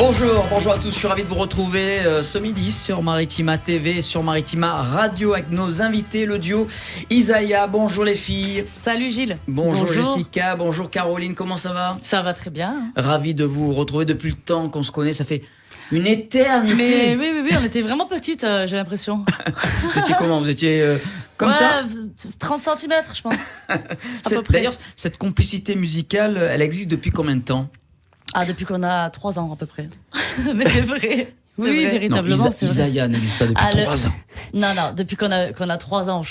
Bonjour à tous, je suis ravi de vous retrouver ce midi sur Maritima TV, sur Maritima Radio avec nos invités, le duo Isaiah. Bonjour les filles. Salut Gilles. Bonjour Jessica, bonjour Caroline, comment ça va? Ça va très bien. Ravi de vous retrouver depuis le temps qu'on se connaît, ça fait une éternité. Mais oui, on était vraiment petites, j'ai l'impression. Vous étiez comment? Vous étiez comme ça 30 cm je pense. D'ailleurs, cette complicité musicale, elle existe depuis combien de temps? Depuis qu'on a 3 ans à peu près. Mais c'est vrai. Oui, véritablement. Non, Isaiah n'existe pas depuis 3 ans. Non, depuis qu'on a 3 ans,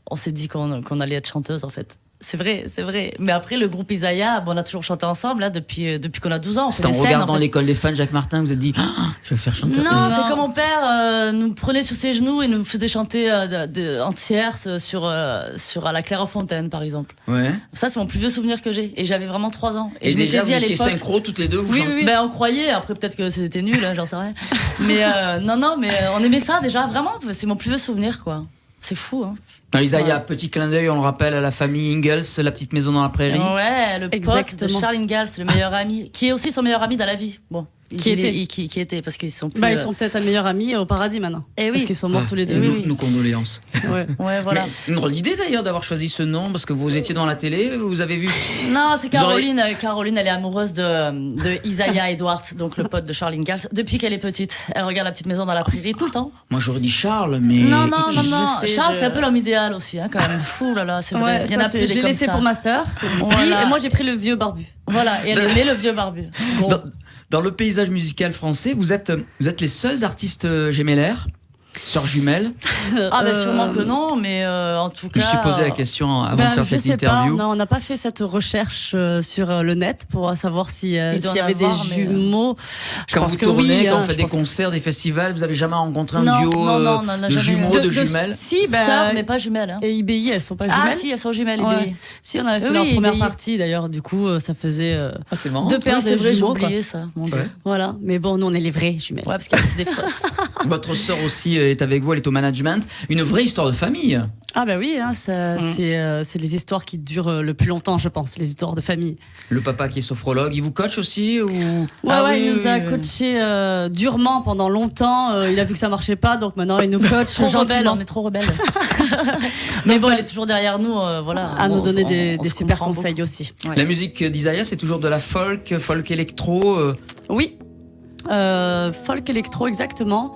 on s'est dit qu'on allait être chanteuse en fait. C'est vrai. Mais après, le groupe Isaiah, on a toujours chanté ensemble là, depuis qu'on a 12 ans. C'est en regardant l'école des fans Jacques Martin que vous avez dit je vais faire chanter. Non, c'est comme mon père nous prenait sur ses genoux et nous faisait chanter en tierce à la Clairefontaine par exemple. Ouais. Ça, c'est mon plus vieux souvenir que j'ai. Et j'avais vraiment 3 ans. Et je déjà, m'étais dit vous étiez synchro toutes les deux, vous chantez. Ben, on croyait. Après, peut-être que c'était nul, j'en sais rien. Mais non, mais on aimait ça déjà. Vraiment, c'est mon plus vieux souvenir, quoi. C'est fou, hein. Isaiah, petit clin d'œil, on le rappelle, à la famille Ingalls, la petite maison dans la prairie. Ouais, le pote de Charles Ingalls, le meilleur ami, qui est aussi son meilleur ami dans la vie. Bon. Qui était, parce qu'ils sont plus. Ils sont peut-être un meilleur ami au paradis maintenant. Et parce qu'ils sont morts tous les deux. Nos condoléances. Ouais, voilà. Mais une drôle d'idée d'ailleurs d'avoir choisi ce nom, parce que vous étiez dans la télé, vous avez vu. Non, c'est Caroline. Caroline, elle est amoureuse de Isaiah Edwards, donc le pote de Charles Ingalls, depuis qu'elle est petite. Elle regarde la petite maison dans la prairie tout le temps. Moi j'aurais dit Charles, mais. Non. Charles, c'est un peu l'homme idéal aussi, hein, quand même. Fou là, c'est vrai. Il y en a plus. Je l'ai laissé pour ma sœur, et moi j'ai pris le vieux barbu. Voilà, et elle aimait le vieux barbu. Bon. Dans le paysage musical français, vous êtes les seuls artistes gémellaires, sœurs jumelles. Sûrement que non, mais en tout cas. Je me suis posé la question avant de faire cette interview. Non, on n'a pas fait cette recherche sur le net pour savoir s'il y avait des jumeaux. Quand vous tournez, quand vous faites des concerts, des festivals, vous avez jamais rencontré un duo de jumeaux, de jumelles? Si, sœurs, mais pas jumelles. Et IBI, elles sont pas jumelles? Ah si, elles sont jumelles, IBI. Si, on avait fait leur première partie d'ailleurs, du coup, ça faisait c'est marrant. 2 paires de jumeaux. J'ai oublié ça. Voilà, mais bon, nous on est les vraies jumelles. Ouais, parce que c'est des fausses. Votre sœur aussi est avec vous, elle est au management. Une vraie histoire de famille. Ah bah oui, c'est les histoires qui durent le plus longtemps, je pense, les histoires de famille. Le papa qui est sophrologue, il vous coach aussi ou... Ouais, il nous a coaché durement pendant longtemps. Il a vu que ça marchait pas, donc maintenant il nous coach gentiment. On est trop rebelles. Mais bon, elle est toujours derrière nous, à nous donner des super conseils aussi. Ouais. La musique d'Isaiah, c'est toujours de la folk électro. Oui, folk électro exactement.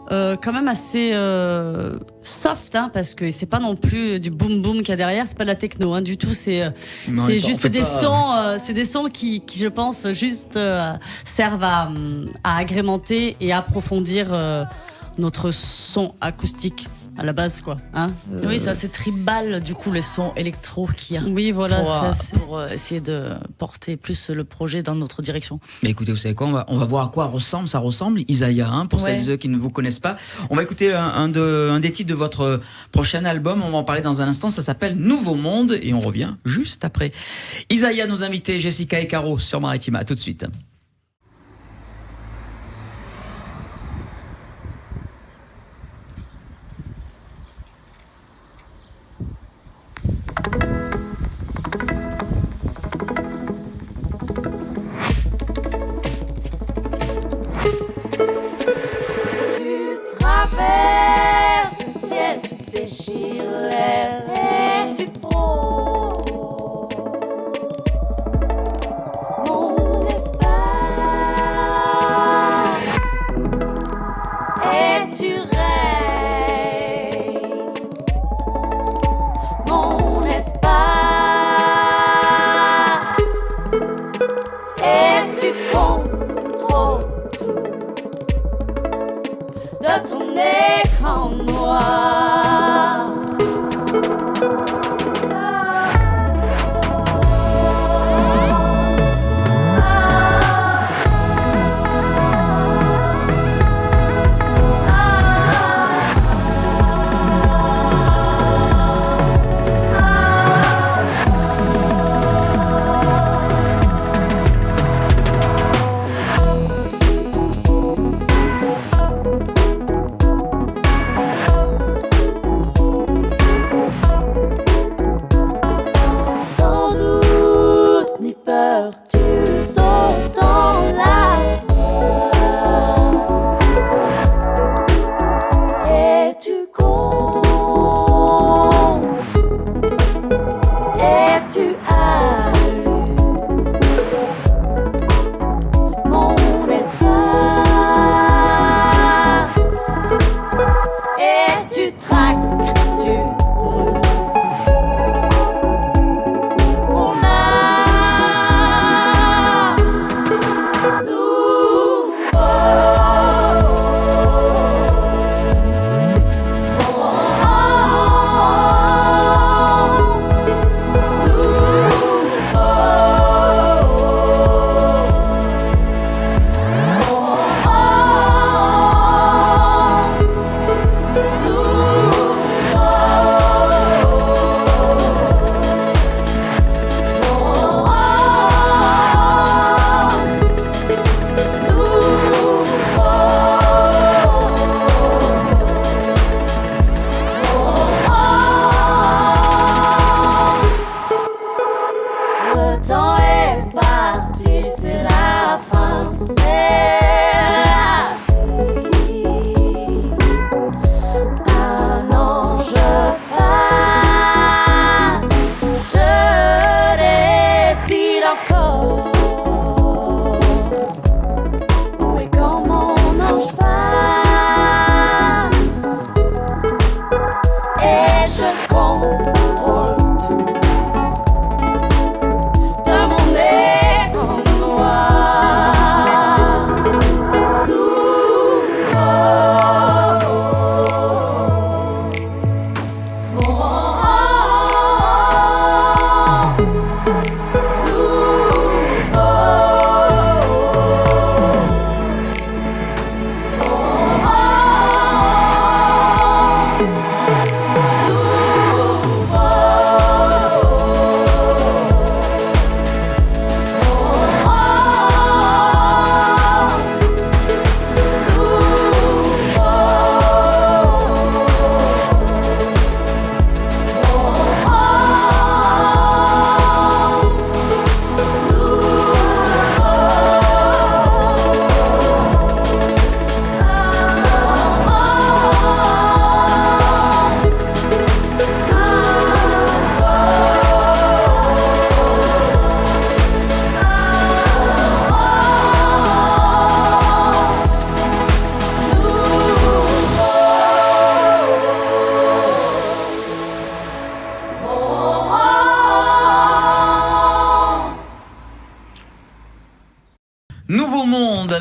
Quand même assez soft, hein, parce que c'est pas non plus du boom boom qu'il y a derrière, c'est pas de la techno, hein, du tout. C'est juste des sons qui je pense juste servent à agrémenter et approfondir notre son acoustique à la base, quoi. Hein, oui, c'est assez tribal, du coup, les sons électro qu'il y a. Oui, voilà. Pour essayer de porter plus le projet dans notre direction. Mais écoutez, vous savez quoi, on va voir à quoi ça ressemble Isaiah, hein, pour celles et ceux qui ne vous connaissent pas. On va écouter un des titres de votre prochain album, on va en parler dans un instant, ça s'appelle Nouveau Monde, et on revient juste après. Isaiah, nos invités, Jessica et Caro sur Maritima, tout de suite.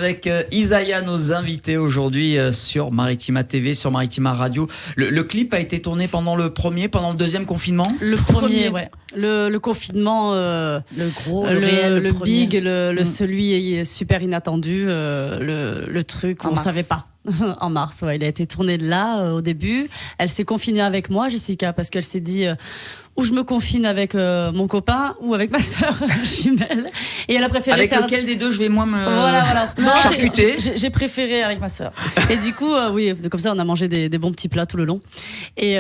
avec Isaiah, nos invités aujourd'hui sur Maritima TV, sur Maritima Radio. Le clip a été tourné pendant le deuxième confinement. Le premier, ouais. Le confinement, le gros, le réel, le premier. big, celui super inattendu, le truc qu'on savait pas. En mars, ouais, il a été tourné là au début. Elle s'est confinée avec moi, Jessica, parce qu'elle s'est dit ou je me confine avec mon copain ou avec ma sœur jumelle. Et elle a préféré avec lequel des deux je vais moi me charcuter. J'ai préféré avec ma sœur. Et du coup, oui, comme ça on a mangé des bons petits plats tout le long. Et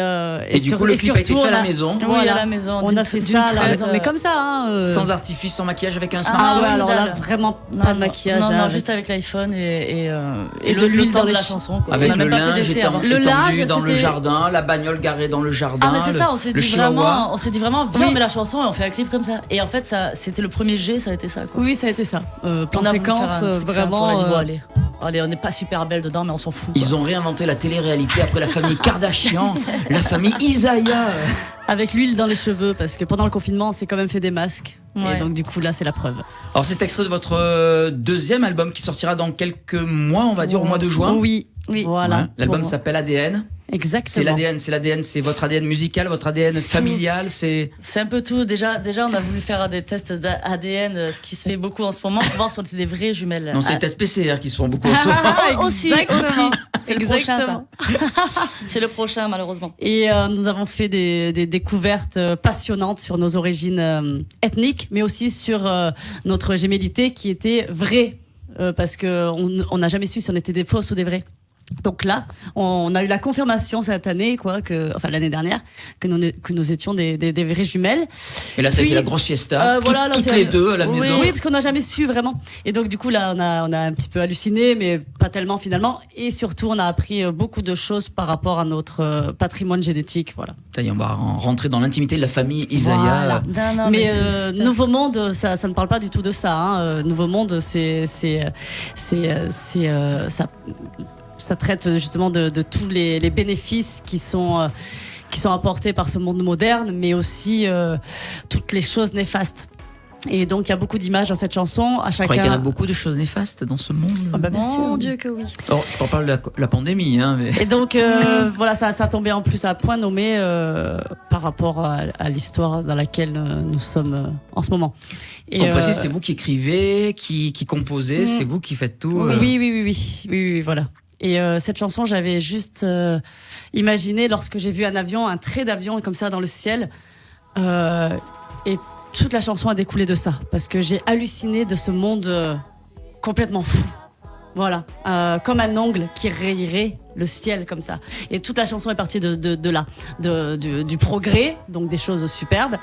du coup le clip a été fait à la maison. Voilà, à la maison. On a fait ça à la maison, mais comme ça, hein, sans artifice, sans maquillage, avec un smartphone. Ah ouais, alors là vraiment pas de maquillage. Non, juste avec l'iPhone et de l'huile dans de les la chanson. Quoi. Avec le linge étendu dans le jardin, la bagnole garée dans le jardin. Ah mais c'est ça, on s'est dit vraiment viens, on met la chanson et on fait un clip comme ça. Et en fait, ça, c'était le premier jet, ça a été ça. Quoi. Oui, ça a été ça. Plan séquence, vraiment. On a dit, bon, allez, on n'est pas super belle dedans, mais on s'en fout. Ils ont réinventé la télé-réalité après la famille Kardashian, la famille Isaiah. Avec l'huile dans les cheveux, parce que pendant le confinement, on s'est quand même fait des masques. Ouais. Et donc, du coup, là, c'est la preuve. Alors, c'est extrait de votre deuxième album qui sortira dans quelques mois, on va dire, au mois de juin. Oui, voilà. Ouais. L'album s'appelle ADN. Exactement. C'est l'ADN, c'est votre ADN musical, votre ADN familial, c'est un peu tout. Déjà, on a voulu faire des tests d'ADN, ce qui se fait beaucoup en ce moment, pour voir si on était des vraies jumelles. Non, c'est les tests PCR qui se font beaucoup en ce moment. Aussi. C'est le prochain, ça. C'est le prochain, malheureusement. Et nous avons fait des découvertes passionnantes sur nos origines ethniques, mais aussi sur notre gémellité qui était vraie, parce que on n'a jamais su si on était des fausses ou des vraies. Donc là, on a eu la confirmation cette année, l'année dernière, que nous étions des vraies jumelles. Et là, ça a été la grosse fiesta. Voilà, toutes les deux à la maison. Oui, parce qu'on n'a jamais su vraiment. Et donc du coup là, on a un petit peu halluciné, mais pas tellement finalement. Et surtout, on a appris beaucoup de choses par rapport à notre patrimoine génétique. Voilà. Ça y est, on va rentrer dans l'intimité de la famille Isaiah. Voilà. Non, mais Nouveau Monde, ça ne parle pas du tout de ça. Hein. Nouveau Monde, ça traite justement de tous les bénéfices qui sont apportés par ce monde moderne, mais aussi toutes les choses néfastes. Et donc il y a beaucoup d'images dans cette chanson. À chacun. Vous croyez qu'il y en a beaucoup de choses néfastes dans ce monde? Bien sûr. Mon Dieu que oui. Alors, je ne parle pas de la pandémie, hein. Mais... Et donc voilà, ça tombait en plus à point nommé par rapport à l'histoire dans laquelle nous sommes en ce moment. Et on précise, c'est vous qui écrivez, qui composez, c'est vous qui faites tout. Oui, voilà. Et cette chanson, j'avais juste imaginé lorsque j'ai vu un trait d'avion comme ça dans le ciel. Et toute la chanson a découlé de ça, parce que j'ai halluciné de ce monde complètement fou. Voilà, comme un ongle qui rayerait le ciel comme ça. Et toute la chanson est partie de là, du progrès, donc des choses superbes,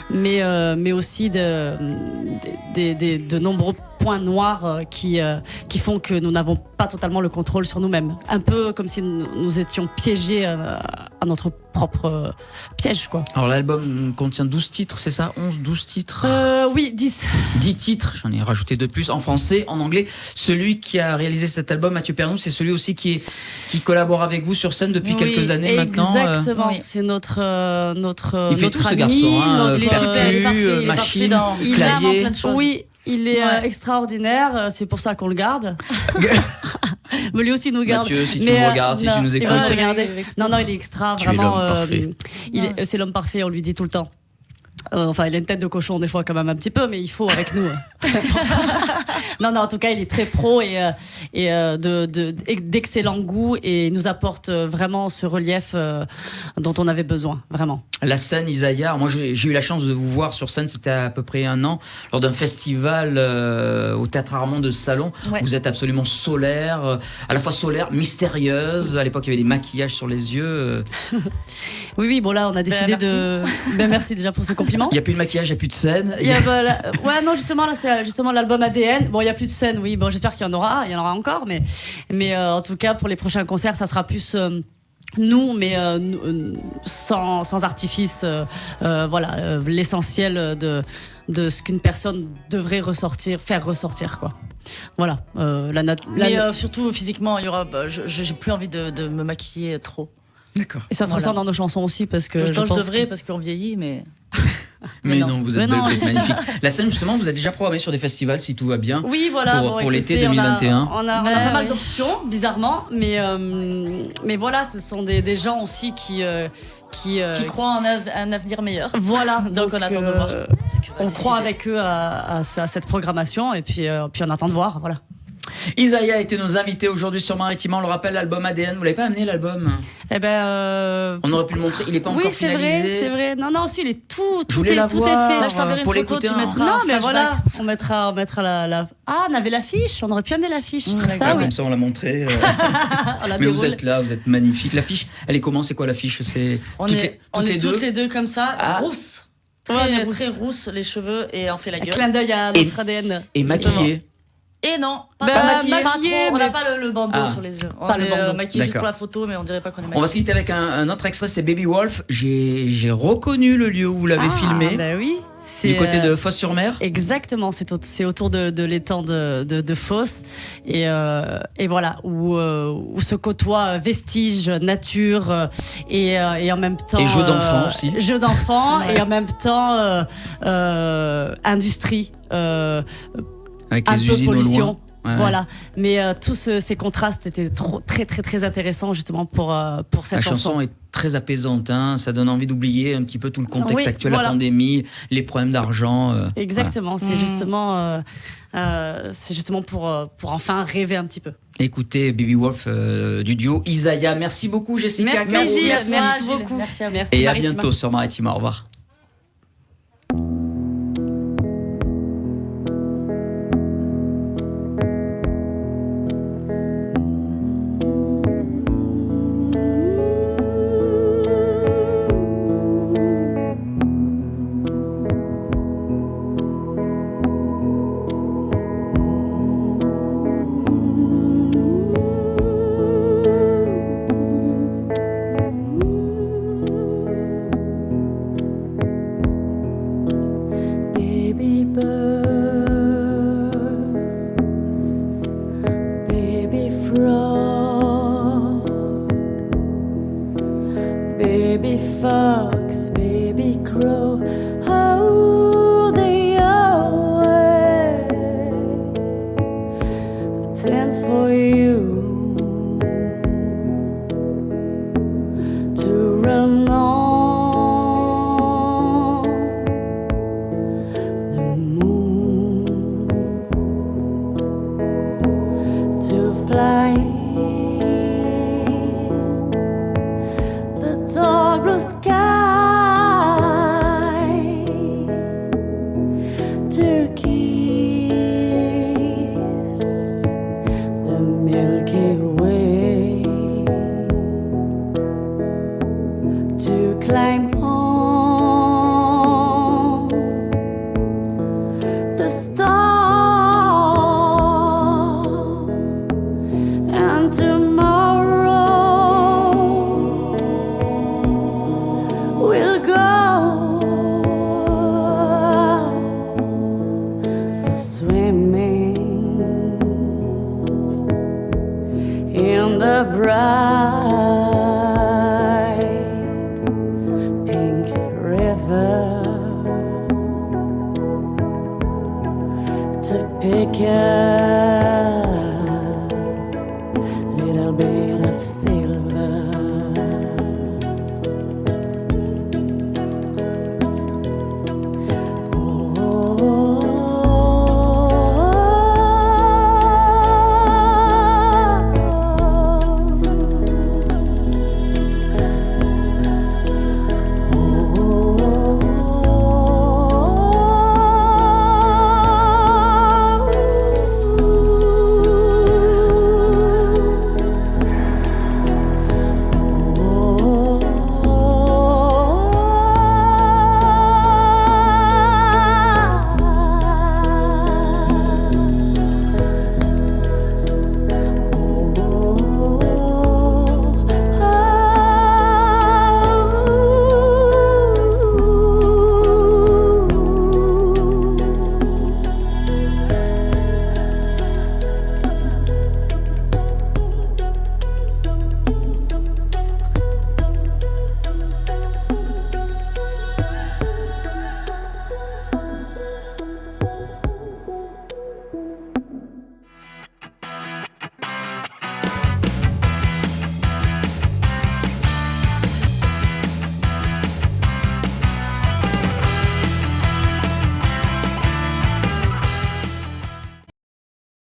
mais aussi de nombreux points noirs qui font que nous n'avons pas totalement le contrôle sur nous-mêmes. Un peu comme si nous étions piégés à notre propre piège, quoi. Alors l'album contient 12 titres, c'est ça? 12 titres? Oui, 10. 10 titres, j'en ai rajouté 2 plus, en français, en anglais. Celui qui a réalisé cet album, Mathieu Pernou, c'est celui aussi qui collabore avec vous sur scène depuis quelques années maintenant. Exactement, c'est notre il fait tout ami, ce garçon, hein, il est super, il est parfait, machine, il clavier. a vraiment plein de choses. Oui, il est extraordinaire, c'est pour ça qu'on le garde. Mais lui aussi nous garde. Mathieu, si tu nous regardes, si tu nous écoutes. Non, il est extra, tu vraiment. Es l'homme parfait. C'est l'homme parfait, on lui dit tout le temps. Enfin, il a une tête de cochon des fois quand même un petit peu, mais il faut avec nous. Non, en tout cas, il est très pro et d'excellent goût et nous apporte vraiment ce relief dont on avait besoin, vraiment. La scène Isaiah, moi j'ai eu la chance de vous voir sur scène, c'était à peu près 1 an, lors d'un festival au Théâtre Armand de Salon. Ouais. Vous êtes absolument solaire, à la fois solaire, mystérieuse. À l'époque, il y avait des maquillages sur les yeux. Oui, bon là, on a décidé merci déjà pour ce compliment. Il n'y a plus de maquillage, il n'y a plus de scène. Ouais, non, justement, là, c'est justement l'album ADN. Bon, il n'y a plus de scène, oui. Bon, j'espère qu'il y en aura encore, mais en tout cas, pour les prochains concerts, ça sera plus nous, mais sans artifice. Voilà, l'essentiel de ce qu'une personne devrait faire ressortir, quoi. Voilà. Mais surtout physiquement, il y aura. J'ai plus envie de me maquiller trop. D'accord. Et ça se ressent dans nos chansons aussi, parce que je devrais, parce qu'on vieillit, mais. Mais non, vous êtes Mais belle, non. vous êtes magnifique. La scène, justement, vous êtes déjà programmée sur des festivals, si tout va bien. Oui, voilà. Pour l'été écoutez, 2021. On a Ouais, pas mal oui. d'options, bizarrement, mais voilà, ce sont des gens aussi qui croient en un avenir meilleur. voilà. Donc on attend de voir. ce qui va On décider. croit avec eux à cette programmation et puis on attend de voir, voilà. Isaiah était nos invités aujourd'hui sur Maritima. On le rappelle, l'album ADN. Vous l'avez pas amené, l'album? Eh ben. On aurait pu le montrer. Il est pas oui, encore c'est finalisé. vrai, c'est vrai. Non, si, il est tout Je voulais est, la tout voir. est fait. Là, je t'enverrai pour une photo, l'écouter, tu hein. mettras Non, un mais flashback. voilà, on mettra la. Ah, on avait l'affiche, on aurait pu amener l'affiche. Mmh, Ça, Ah, oui. comme ça, on l'a montré. On la Mais vous déroule. êtes là, vous êtes magnifique. L'affiche, elle est comment? C'est quoi l'affiche? C'est On toutes est les deux. toutes les deux comme ça, Ah. rousses. Ouais, on est rousses. Très rousses, les cheveux, et on fait la Un gueule. clin d'œil à Et- notre ADN. Et maquillée. Et non, pas, Ben, maquillée. maquillée, trop, on n'a mais- pas le bandeau Ah. sur les yeux. On Pas le est bandeau. maquillé juste D'accord. pour la photo, mais on dirait pas qu'on est On maquillé. va se quitter avec un autre extrait, c'est Baby Wolf. J'ai reconnu le lieu où vous l'avez filmé, Bah oui. C'est, du côté de Fos-sur-Mer. Exactement, c'est autour de l'étang de Fos et voilà où se côtoient vestiges, nature et en même temps Et jeux d'enfants aussi. jeux d'enfants Ouais. et en même temps industrie, Avec un les peu usines au pollution. loin. Ouais. Voilà, mais tous ces contrastes étaient très très très intéressants justement pour cette La chanson. chanson est très apaisante, hein. Ça donne envie d'oublier un petit peu tout le contexte Oui, actuel, voilà. la pandémie, les problèmes d'argent. Exactement, c'est justement pour enfin rêver un petit peu. Écoutez, Baby Wolf du duo Isaiah. Merci beaucoup, Jessica. Merci, Caro. Gilles. Merci, Merci Gilles. beaucoup. Merci à vous. Merci, Et à Maritima. bientôt sur Maritima. Au revoir. Baby bird, baby frog, baby fox, baby crow, how they always tend for you to run on. The moon to fly the dark blue sky to kiss the Milky Way to climb on the star, and tomorrow we'll go swimming in the bright pink river to pick a little bit of silver.